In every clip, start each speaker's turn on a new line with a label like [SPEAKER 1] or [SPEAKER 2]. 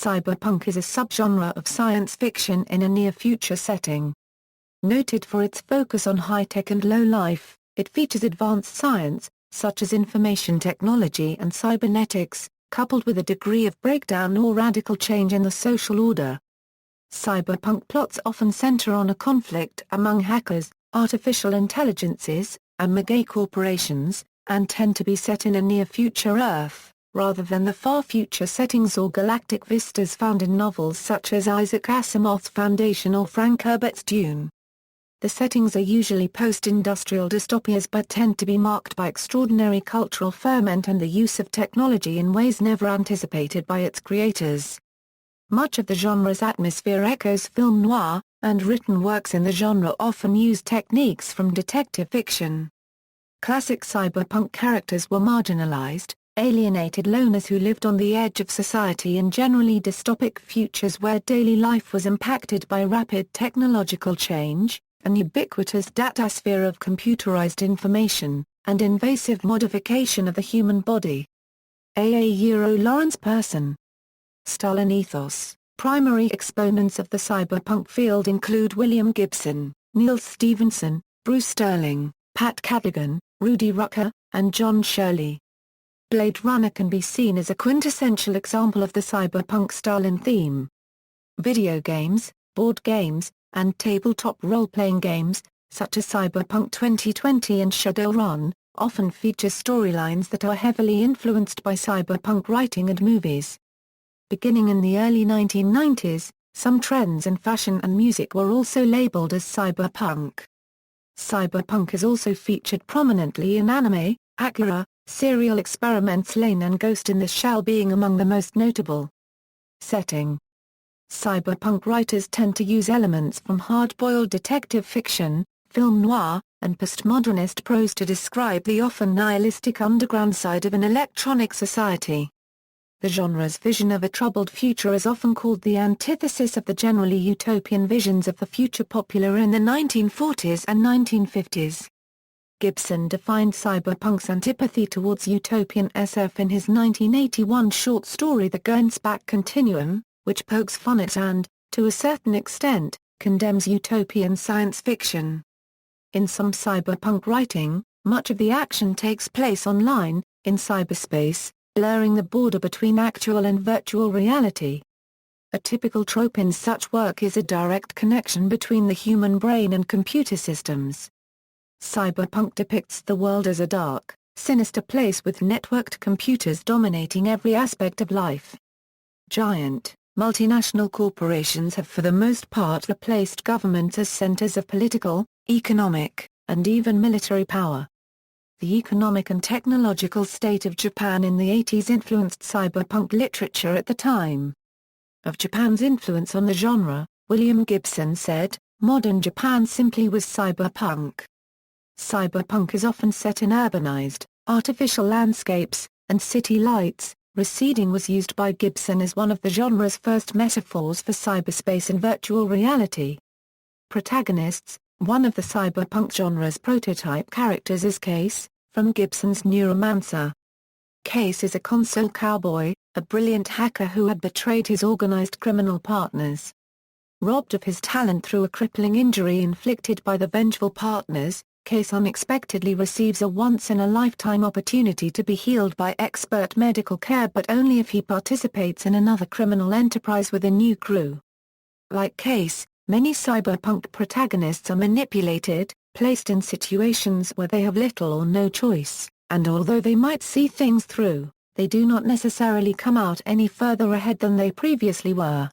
[SPEAKER 1] Cyberpunk is a subgenre of science fiction in a near-future setting. Noted for its focus on high-tech and low-life, it features advanced science, such as information technology and cybernetics, coupled with a degree of breakdown or radical change in the social order. Cyberpunk plots often center on a conflict among hackers, artificial intelligences, and megacorporations, and tend to be set in a near-future Earth, rather than the far-future settings or galactic vistas found in novels such as Isaac Asimov's Foundation or Frank Herbert's Dune. The settings are usually post-industrial dystopias but tend to be marked by extraordinary cultural ferment and the use of technology in ways never anticipated by its creators. Much of the genre's atmosphere echoes film noir, and written works in the genre often use techniques from detective fiction. Classic cyberpunk characters were marginalized, alienated loners who lived on the edge of society in generally dystopic futures where daily life was impacted by rapid technological change, an ubiquitous datasphere of computerized information, and invasive modification of the human body. Lawrence Person. Style and ethos. Primary exponents of the cyberpunk field include William Gibson, Neil Stephenson, Bruce Sterling, Pat Cadigan, Rudy Rucker, and John Shirley. Blade Runner can be seen as a quintessential example of the cyberpunk style and theme. Video games, board games, and tabletop role-playing games, such as Cyberpunk 2020 and Shadowrun, often feature storylines that are heavily influenced by cyberpunk writing and movies. Beginning in the early 1990s, some trends in fashion and music were also labeled as cyberpunk. Cyberpunk is also featured prominently in anime, Akira, Serial Experiments Lain and Ghost in the Shell being among the most notable. Setting. Cyberpunk writers tend to use elements from hard-boiled detective fiction, film noir, and postmodernist prose to describe the often nihilistic underground side of an electronic society. The genre's vision of a troubled future is often called the antithesis of the generally utopian visions of the future popular in the 1940s and 1950s. Gibson defined cyberpunk's antipathy towards utopian SF in his 1981 short story The Gernsback Continuum, which pokes fun at and, to a certain extent, condemns utopian science fiction. In some cyberpunk writing, much of the action takes place online, in cyberspace, blurring the border between actual and virtual reality. A typical trope in such work is a direct connection between the human brain and computer systems. Cyberpunk depicts the world as a dark, sinister place with networked computers dominating every aspect of life. Giant, multinational corporations have for the most part replaced governments as centers of political, economic, and even military power. The economic and technological state of Japan in the 80s influenced cyberpunk literature at the time. Of Japan's influence on the genre, William Gibson said, "Modern Japan simply was cyberpunk." Cyberpunk is often set in urbanized, artificial landscapes, and city lights. Receding was used by Gibson as one of the genre's first metaphors for cyberspace and virtual reality. Protagonists. One of the cyberpunk genre's prototype characters is Case, from Gibson's Neuromancer. Case is a console cowboy, a brilliant hacker who had betrayed his organized criminal partners. Robbed of his talent through a crippling injury inflicted by the vengeful partners, Case unexpectedly receives a once-in-a-lifetime opportunity to be healed by expert medical care but only if he participates in another criminal enterprise with a new crew. Like Case, many cyberpunk protagonists are manipulated, placed in situations where they have little or no choice, and although they might see things through, they do not necessarily come out any further ahead than they previously were.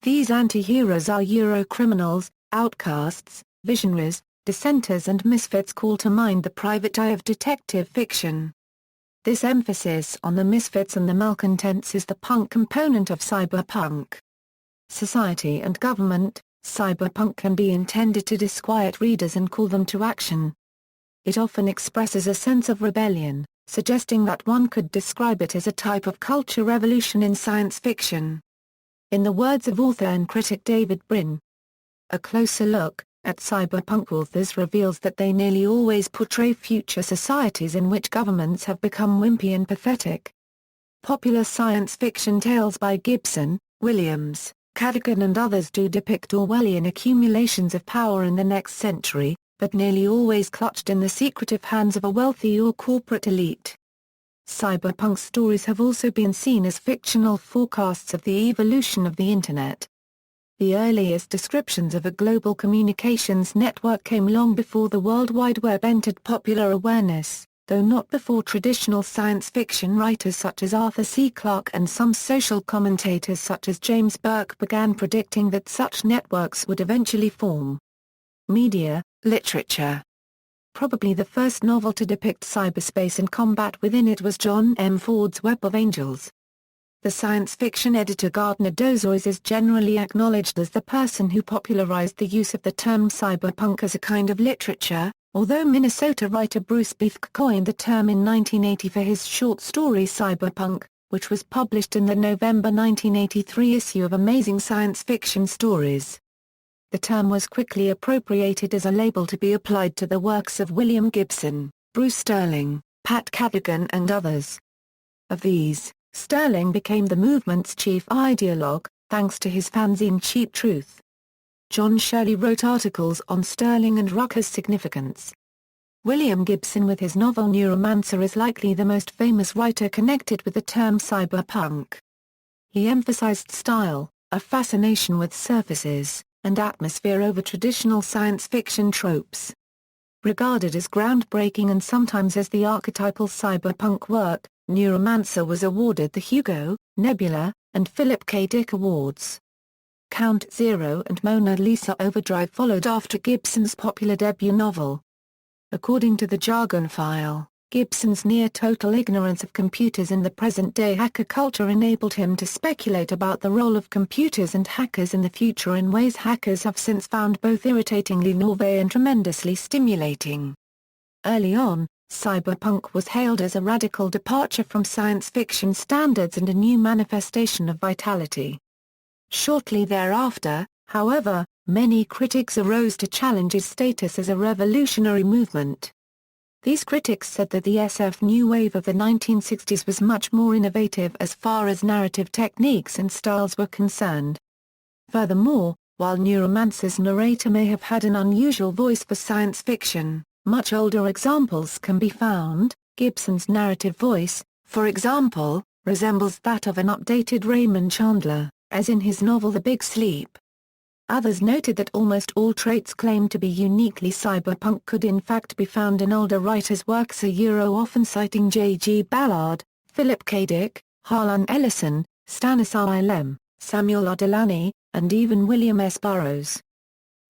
[SPEAKER 1] These anti-heroes are Euro-criminals, outcasts, visionaries, dissenters and misfits call to mind the private eye of detective fiction. This emphasis on the misfits and the malcontents is the punk component of cyberpunk. Society and government. Cyberpunk can be intended to disquiet readers and call them to action. It often expresses a sense of rebellion, suggesting that one could describe it as a type of culture revolution in science fiction. In the words of author and critic David Brin, a closer look at cyberpunk authors reveals that they nearly always portray future societies in which governments have become wimpy and pathetic. Popular science fiction tales by Gibson, Williams, Cadogan and others do depict Orwellian accumulations of power in the next century, but nearly always clutched in the secretive hands of a wealthy or corporate elite. Cyberpunk stories have also been seen as fictional forecasts of the evolution of the Internet. The earliest descriptions of a global communications network came long before the World Wide Web entered popular awareness, though not before traditional science fiction writers such as Arthur C. Clarke and some social commentators such as James Burke began predicting that such networks would eventually form. Media, literature. Probably the first novel to depict cyberspace and combat within it was John M. Ford's Web of Angels. The science fiction editor Gardner Dozois is generally acknowledged as the person who popularized the use of the term cyberpunk as a kind of literature, although Minnesota writer Bruce Bethke coined the term in 1980 for his short story Cyberpunk, which was published in the November 1983 issue of Amazing Science Fiction Stories. The term was quickly appropriated as a label to be applied to the works of William Gibson, Bruce Sterling, Pat Cadigan and others. Of these, Sterling became the movement's chief ideologue, thanks to his fanzine Cheap Truth. John Shirley wrote articles on Sterling and Rucker's significance. William Gibson with his novel Neuromancer is likely the most famous writer connected with the term cyberpunk. He emphasized style, a fascination with surfaces, and atmosphere over traditional science fiction tropes. Regarded as groundbreaking and sometimes as the archetypal cyberpunk work, Neuromancer was awarded the Hugo, Nebula, and Philip K. Dick Awards. Count Zero and Mona Lisa Overdrive followed after Gibson's popular debut novel. According to the Jargon File, Gibson's near-total ignorance of computers in the present-day hacker culture enabled him to speculate about the role of computers and hackers in the future in ways hackers have since found both irritatingly naïve and tremendously stimulating. Early on, cyberpunk was hailed as a radical departure from science fiction standards and a new manifestation of vitality. Shortly thereafter, however, many critics arose to challenge its status as a revolutionary movement. These critics said that the SF new wave of the 1960s was much more innovative as far as narrative techniques and styles were concerned. Furthermore, while Neuromancer's narrator may have had an unusual voice for science fiction, much older examples can be found. Gibson's narrative voice, for example, resembles that of an updated Raymond Chandler, as in his novel The Big Sleep. Others noted that almost all traits claimed to be uniquely cyberpunk could in fact be found in older writers' works, often citing J.G. Ballard, Philip K. Dick, Harlan Ellison, Stanislaw Lem, Samuel R. Delany, and even William S. Burroughs.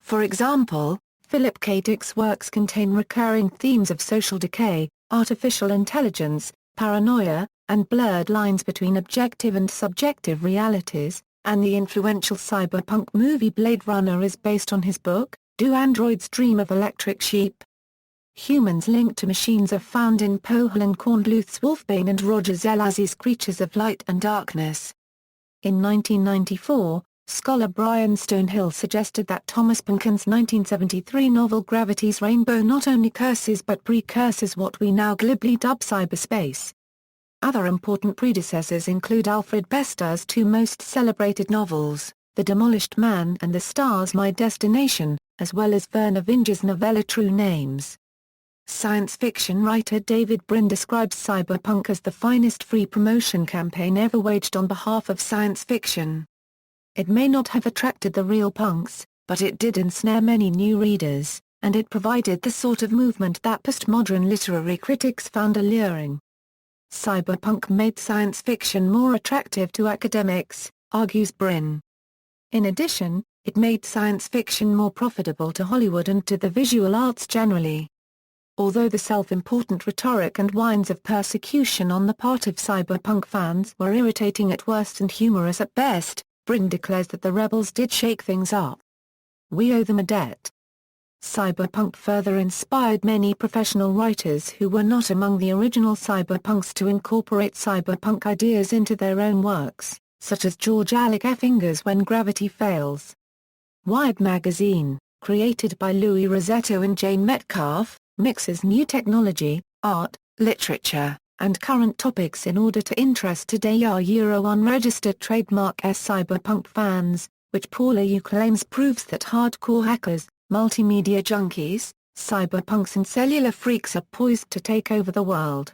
[SPEAKER 1] For example, Philip K. Dick's works contain recurring themes of social decay, artificial intelligence, paranoia, and blurred lines between objective and subjective realities, and the influential cyberpunk movie Blade Runner is based on his book, Do Androids Dream of Electric Sheep? Humans linked to machines are found in Pohl and Kornbluth's Wolfbane and Roger Zelazny's Creatures of Light and Darkness. In 1994, scholar Brian Stonehill suggested that Thomas Pynchon's 1973 novel Gravity's Rainbow not only curses but precurses what we now glibly dub cyberspace. Other important predecessors include Alfred Besta's two most celebrated novels, The Demolished Man and The Stars My Destination, as well as Werner Vinge's novella True Names. Science fiction writer David Brin describes cyberpunk as the finest free promotion campaign ever waged on behalf of science fiction. It may not have attracted the real punks, but it did ensnare many new readers, and it provided the sort of movement that postmodern literary critics found alluring. Cyberpunk made science fiction more attractive to academics, argues Brin. In addition, it made science fiction more profitable to Hollywood and to the visual arts generally. Although the self-important rhetoric and whines of persecution on the part of cyberpunk fans were irritating at worst and humorous at best, Brin declares that the rebels did shake things up. We owe them a debt. Cyberpunk further inspired many professional writers who were not among the original cyberpunks to incorporate cyberpunk ideas into their own works, such as George Alec Effinger's When Gravity Fails. Wired magazine, created by Louis Rosetto and Jane Metcalf, mixes new technology, art, literature, and current topics in order to interest today are Euro unregistered trademark S cyberpunk fans, which Paula claims proves that hardcore hackers, multimedia junkies, cyberpunks and cellular freaks are poised to take over the world.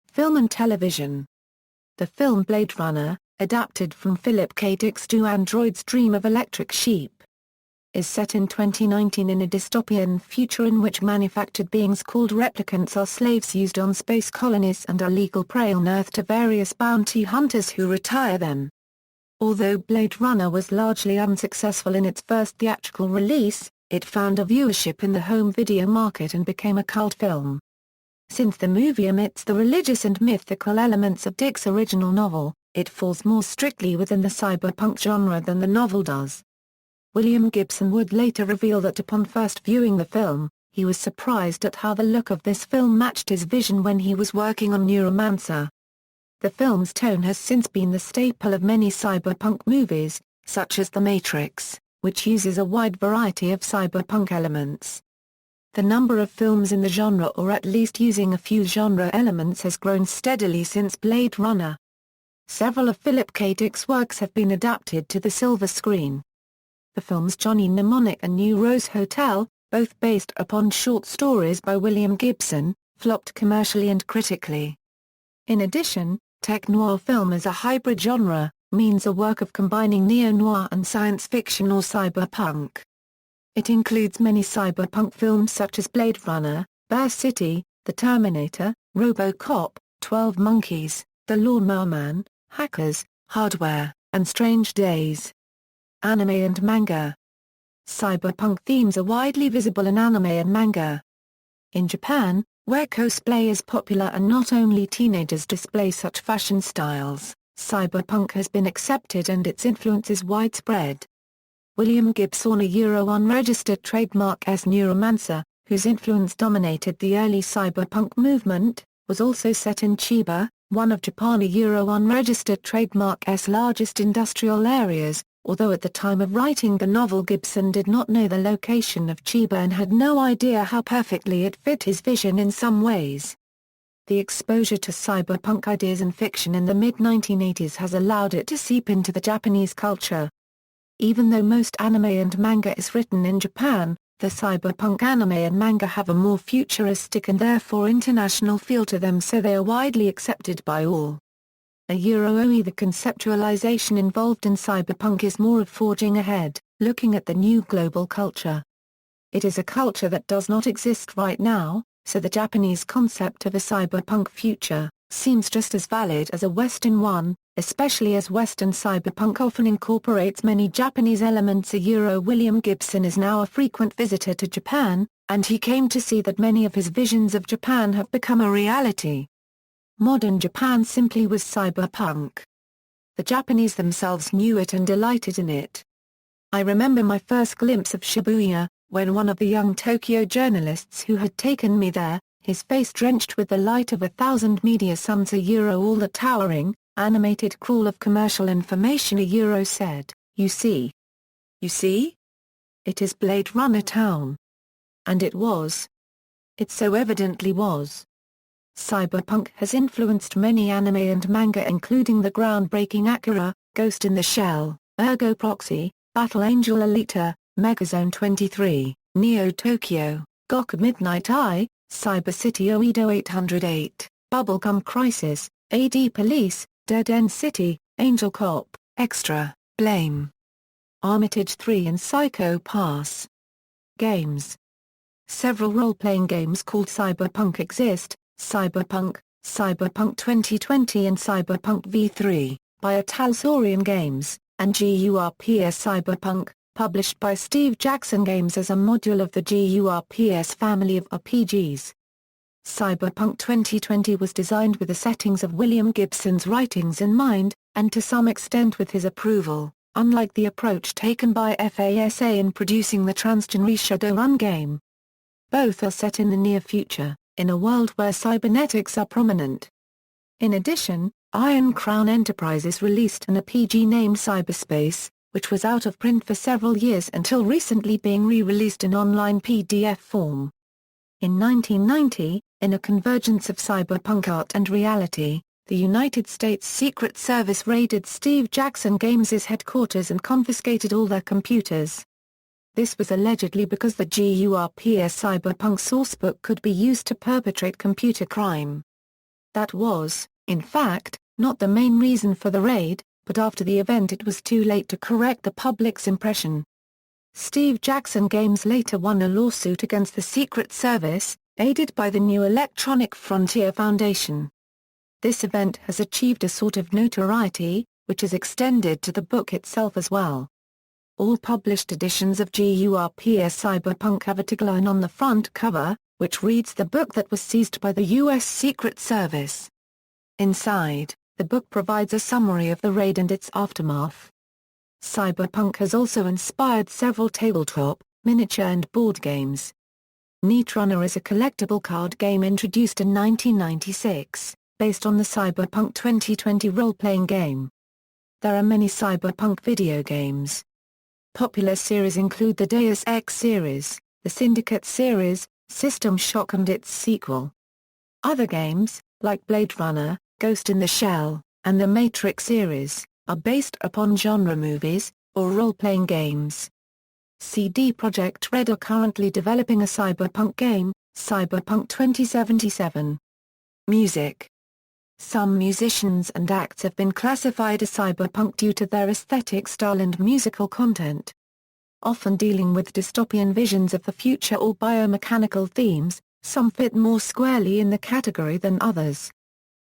[SPEAKER 1] Film and television. The film Blade Runner, adapted from Philip K. Dick's Do Androids Dream of Electric Sheep, is set in 2019 in a dystopian future in which manufactured beings called replicants are slaves used on space colonies and are legal prey on Earth to various bounty hunters who retire them. Although Blade Runner was largely unsuccessful in its first theatrical release, it found a viewership in the home video market and became a cult film. Since the movie omits the religious and mythical elements of Dick's original novel, it falls more strictly within the cyberpunk genre than the novel does. William Gibson would later reveal that upon first viewing the film, he was surprised at how the look of this film matched his vision when he was working on Neuromancer. The film's tone has since been the staple of many cyberpunk movies, such as The Matrix, which uses a wide variety of cyberpunk elements. The number of films in the genre or at least using a few genre elements has grown steadily since Blade Runner. Several of Philip K. Dick's works have been adapted to the silver screen. The films Johnny Mnemonic and New Rose Hotel, both based upon short stories by William Gibson, flopped commercially and critically. In addition, tech noir film as a hybrid genre, means a work of combining neo-noir and science fiction or cyberpunk. It includes many cyberpunk films such as Blade Runner, Bear City, The Terminator, RoboCop, 12 Monkeys, The Lawnmower Man, Hackers, Hardware, and Strange Days. Anime and manga. Cyberpunk themes are widely visible in anime and manga. In Japan, where cosplay is popular and not only teenagers display such fashion styles, cyberpunk has been accepted and its influence is widespread. William Gibson, a Euro unregistered trademark as Neuromancer, whose influence dominated the early cyberpunk movement, was also set in Chiba, one of Japan, a Euro unregistered trademark as largest industrial areas, although at the time of writing the novel Gibson did not know the location of Chiba and had no idea how perfectly it fit his vision in some ways. The exposure to cyberpunk ideas and fiction in the mid-1980s has allowed it to seep into the Japanese culture. Even though most anime and manga is written in Japan, the cyberpunk anime and manga have a more futuristic and therefore international feel to them, so they are widely accepted by all. A Euro-OE, the conceptualization involved in cyberpunk is more of forging ahead, looking at the new global culture. It is a culture that does not exist right now, so the Japanese concept of a cyberpunk future seems just as valid as a Western one, especially as Western cyberpunk often incorporates many Japanese elements. A Euro William Gibson is now a frequent visitor to Japan, and he came to see that many of his visions of Japan have become a reality. Modern Japan simply was cyberpunk. The Japanese themselves knew it and delighted in it. I remember my first glimpse of Shibuya, when one of the young Tokyo journalists who had taken me there, his face drenched with the light of 1,000 media suns, a Euro all the towering, animated crawl of commercial information, a Euro said, "You see? You see? It is Blade Runner town." And it was. It so evidently was. Cyberpunk has influenced many anime and manga, including the groundbreaking Akira, Ghost in the Shell, Ergo Proxy, Battle Angel Alita, Megazone 23, Neo Tokyo, Goku Midnight Eye, Cyber City Oedo 808, Bubblegum Crisis, AD Police, Dead End City, Angel Cop, Extra, Blame, Armitage 3 and Psycho Pass. Games. Several role-playing games called Cyberpunk exist: Cyberpunk, Cyberpunk 2020 and Cyberpunk V3, by Italsaurian Games, and GURPS Cyberpunk, published by Steve Jackson Games as a module of the GURPS family of RPGs. Cyberpunk 2020 was designed with the settings of William Gibson's writings in mind, and to some extent with his approval, unlike the approach taken by FASA in producing the transgenre Shadowrun game. Both are set in the near future, in a world where cybernetics are prominent. In addition, Iron Crown Enterprises released an RPG named Cyberspace, which was out of print for several years until recently being re-released in online PDF form. In 1990, In a convergence of cyberpunk art and reality, the United States Secret Service raided Steve Jackson Games' headquarters and confiscated all their computers. This was allegedly because the GURPS cyberpunk sourcebook could be used to perpetrate computer crime. That was, in fact, not the main reason for the raid, but after the event it was too late to correct the public's impression. Steve Jackson Games later won a lawsuit against the Secret Service, aided by the New Electronic Frontier Foundation. This event has achieved a sort of notoriety, which is extended to the book itself as well. All published editions of GURPS Cyberpunk have a tagline on the front cover, which reads "The book that was seized by the U.S. Secret Service." Inside, the book provides a summary of the raid and its aftermath. Cyberpunk has also inspired several tabletop, miniature and board games. Netrunner is a collectible card game introduced in 1996, based on the Cyberpunk 2020 role-playing game. There are many Cyberpunk video games. Popular series include the Deus Ex series, the Syndicate series, System Shock and its sequel. Other games, like Blade Runner, Ghost in the Shell, and the Matrix series, are based upon genre movies, or role-playing games. CD Projekt Red are currently developing a cyberpunk game, Cyberpunk 2077. Music. Some musicians and acts have been classified as cyberpunk due to their aesthetic style and musical content. Often dealing with dystopian visions of the future or biomechanical themes, some fit more squarely in the category than others.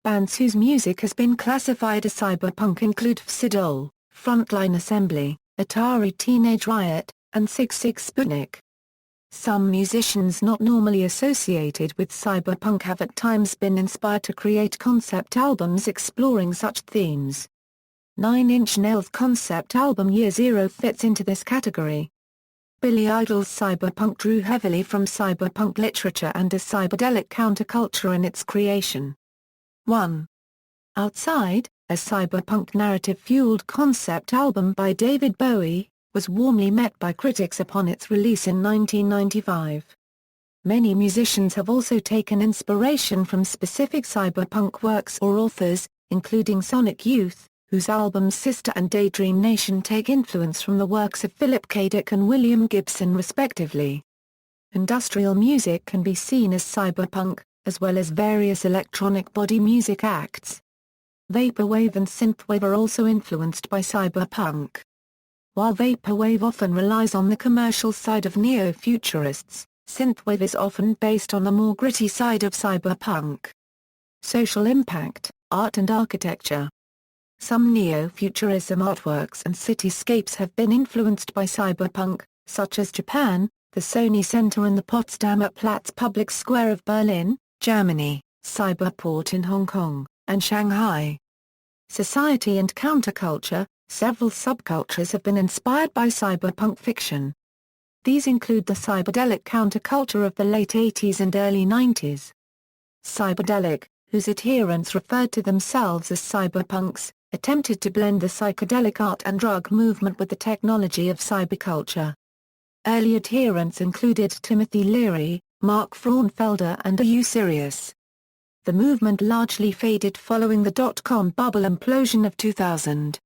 [SPEAKER 1] Bands whose music has been classified as cyberpunk include Vsidol, Frontline Assembly, Atari Teenage Riot, and Sig Sig Sputnik. Some musicians not normally associated with cyberpunk have at times been inspired to create concept albums exploring such themes. Nine Inch Nails' concept album Year Zero fits into this category. Billy Idol's cyberpunk drew heavily from cyberpunk literature and a cyberdelic counterculture in its creation. 1. Outside, a cyberpunk narrative-fueled concept album by David Bowie, was warmly met by critics upon its release in 1995. Many musicians have also taken inspiration from specific cyberpunk works or authors, including Sonic Youth, whose albums Sister and Daydream Nation take influence from the works of Philip K. Dick and William Gibson respectively. Industrial music can be seen as cyberpunk, as well as various electronic body music acts. Vaporwave and synthwave are also influenced by cyberpunk. While vaporwave often relies on the commercial side of neo-futurists, synthwave is often based on the more gritty side of cyberpunk. Social impact, art and architecture. Some neo-futurism artworks and cityscapes have been influenced by cyberpunk, such as Japan, the Sony Center and the Potsdamer Platz public square of Berlin, Germany, Cyberport in Hong Kong, and Shanghai. Society and counterculture. Several subcultures have been inspired by cyberpunk fiction. These include the cyberdelic counterculture of the late 80s and early 90s. Cyberdelic, whose adherents referred to themselves as cyberpunks, attempted to blend the psychedelic art and drug movement with the technology of cyberculture. Early adherents included Timothy Leary, Mark Frauenfelder and A.U. Sirius. The movement largely faded following the dot-com bubble implosion of 2000.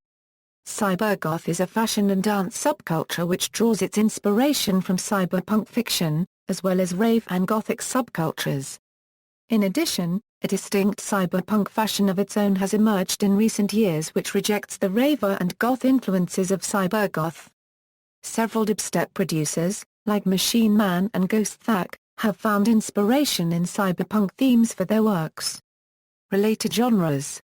[SPEAKER 1] Cybergoth is a fashion and dance subculture which draws its inspiration from cyberpunk fiction, as well as rave and gothic subcultures. In addition, a distinct cyberpunk fashion of its own has emerged in recent years which rejects the raver and goth influences of cybergoth. Several dubstep producers, like Machine Man and Ghost Thak, have found inspiration in cyberpunk themes for their works. Related genres.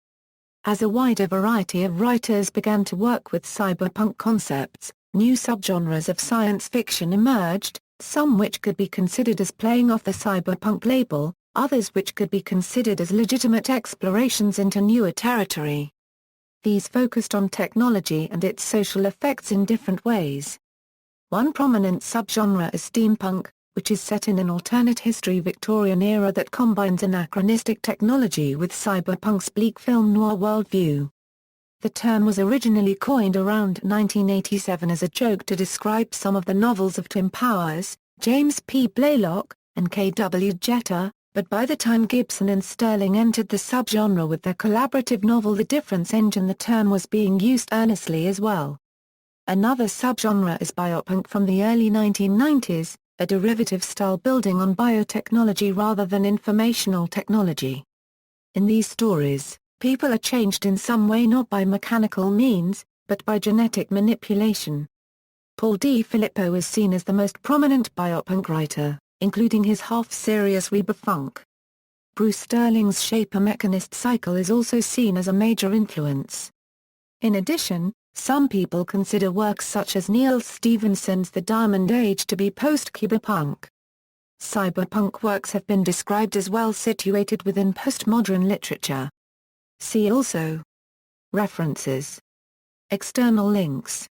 [SPEAKER 1] As a wider variety of writers began to work with cyberpunk concepts, new subgenres of science fiction emerged, some which could be considered as playing off the cyberpunk label, others which could be considered as legitimate explorations into newer territory. These focused on technology and its social effects in different ways. One prominent subgenre is steampunk, which is set in an alternate history Victorian era that combines anachronistic technology with cyberpunk's bleak film noir worldview. The term was originally coined around 1987 as a joke to describe some of the novels of Tim Powers, James P. Blaylock, and K. W. Jeter, but by the time Gibson and Sterling entered the subgenre with their collaborative novel The Difference Engine, the term was being used earnestly as well. Another subgenre is biopunk from the early 1990s, a derivative style building on biotechnology rather than informational technology. In these stories, people are changed in some way, not by mechanical means, but by genetic manipulation. Paul D. Filippo is seen as the most prominent biopunk writer, including his half-serious Cyberpunk. Bruce Sterling's Shaper Mechanist cycle is also seen as a major influence. In addition, some people consider works such as Neal Stephenson's The Diamond Age to be post-cyberpunk. Cyberpunk works have been described as well situated within postmodern literature. See also. References. External links.